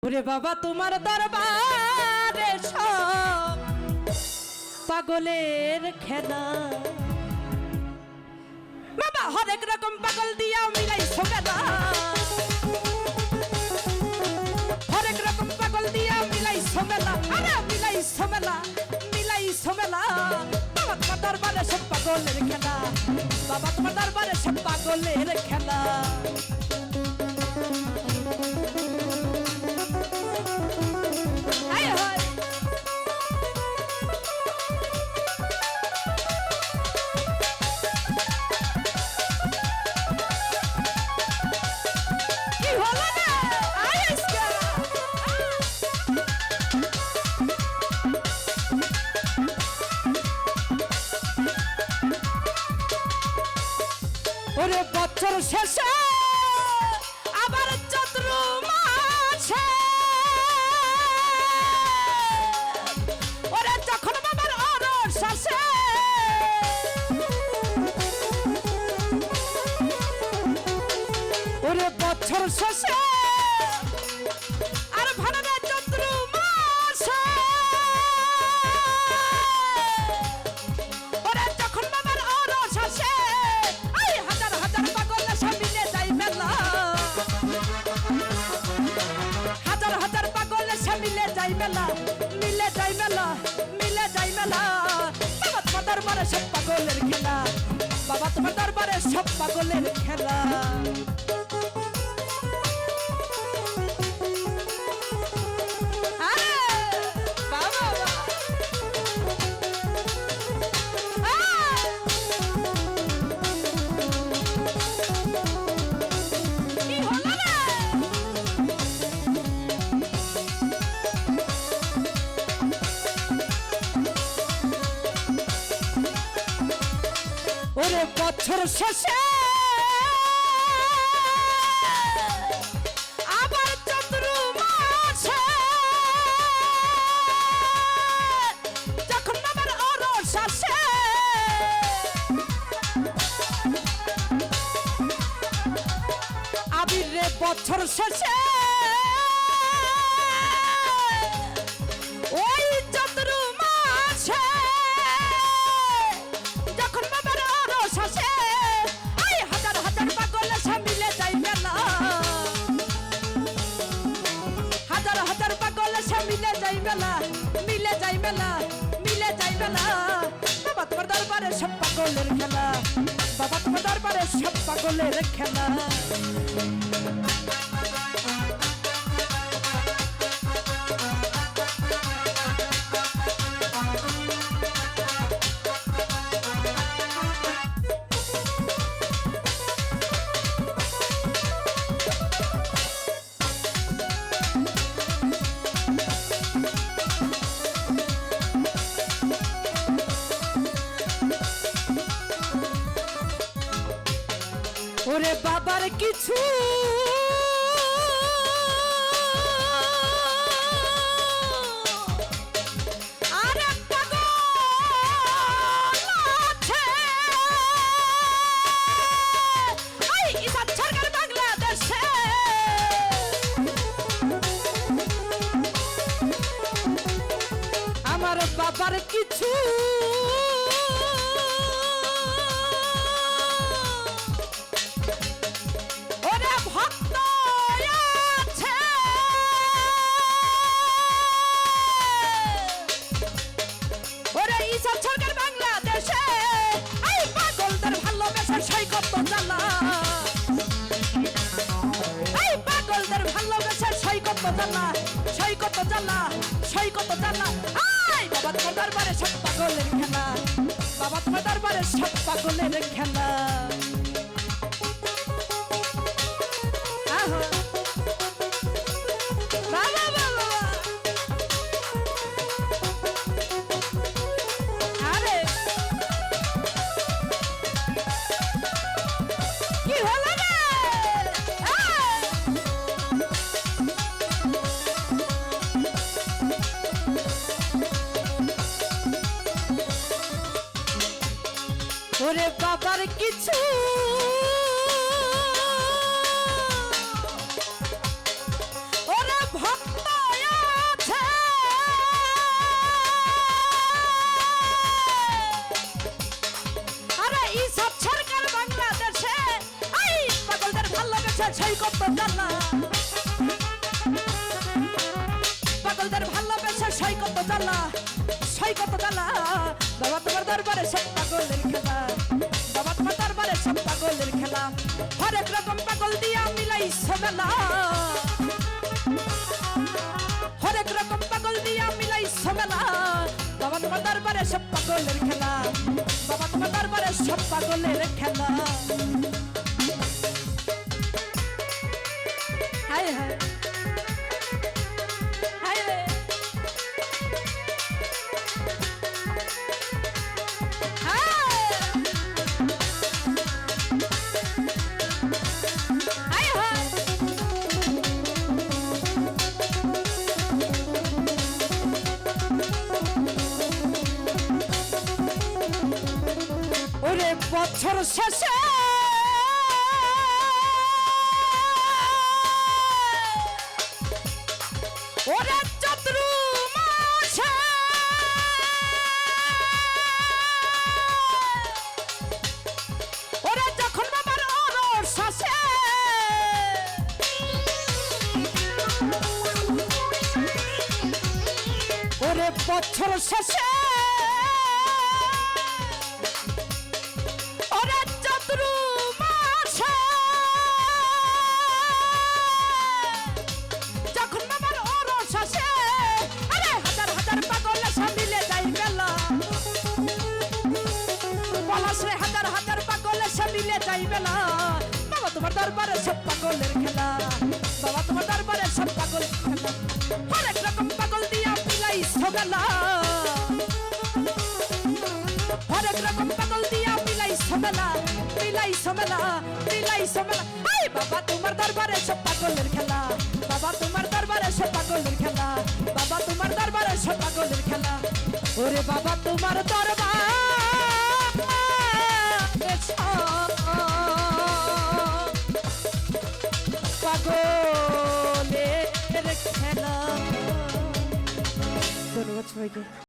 ওরে বাবা তোমার দরবারে সব পাগলের খেলা বাবা হরেক রকম পাগল দিয়া মিলাইছো মেলা হরেক রকম পাগল দিয়া মিলাইছো মেলা আরে মিলাইছো মেলা বাবা তোমার দরবারে সব পাগলের খেলা বাবা তোমার দরবারে সব পাগলের খেলা ওরে বছর শেষে আবার চৈত্র মাসে ওরে যখন বাবার অরস আসে ওরে বছর শেষে আর ভালো না চৈত্র মাসে ওরে যখন বাবার অরস আসে মিলে যাই মেলা বাবা তোমার দরবারে সব পাগলের খেলা বাবা তোমার দরবারে সব পাগলের খেলা ওরে বছর শেষে আবার চৈত্র মাসে যখন বাবার অরস আসে আবির রে বছর শেষে ওই চৈত্র মাসে মিলে যাই মেলা বাবা তোমার দরবারে সব পাগলের খেলা বাবা তোমার দরবারে সব পাগলের খেলা ওরে বাবার কিছু আরে পাগল আছে এই ইসাত সরকার বাংলাদেশে আমার বাবার কিছু সৈকত জানা আই বাবা তোমার দরবারে সব পাগলের খেলা বাবা তোমার দরবারে সব পাগলের খেলা আরে কি হলো রে ওরে বাবার কিছু ওরে ভক্ত ভালোবেসে সেই কত জ্বালা পাগলদের ভালোবেসে সেই কত জ্বালা সেই কত জ্বালা বাবা তোমার দরবারে সব পাগলের খেলা বাবা তোমার দরবারে সব পাগলের খেলা হরেক রকম পাগল দিয়া মিলাইছো মেলা হরেক রকম পাগল দিয়া মিলাইছো মেলা বাবা তোমার দরবারে সব পাগলের খেলা বাবা তোমার দরবারে সব পাগলের খেলা হায় হায় হায় রে হায় হায় ওরে বছর শেষে ওরে চতুর মাসে ওরে যখন বাবার অরস আসে ওরে বছর শেষে ওরে চতুর মাসে যখন বাবার অরস আসে আরে হাজার হাজার পাগল এসে মিলে যাই মেলা পলাশ রে হাজার হাজার পাগল এসে মিলে যাই মেলা বাবা তোমার দরবারে সব পাগলের খেলা বাবা তোমার দরবারে সব পাগল খেলা হরেক রকম পাগল দিয়া মিলাইছো মেলা হরেক রকম পাগল দিয়া মিলাইছো মেলা মিলাইছো মেলা মিলাইছো মেলা আই বাবা তোমার দরবারে সব পাগলের খেলা বাবা তোমার দরবারে সব পাগলের খেলা বাবা তোমার দরবারে সব পাগলের খেলা ওরে বাবা তোমার দরবারে সব পাগলের খেলা ধন্যবাদ সবাইকে।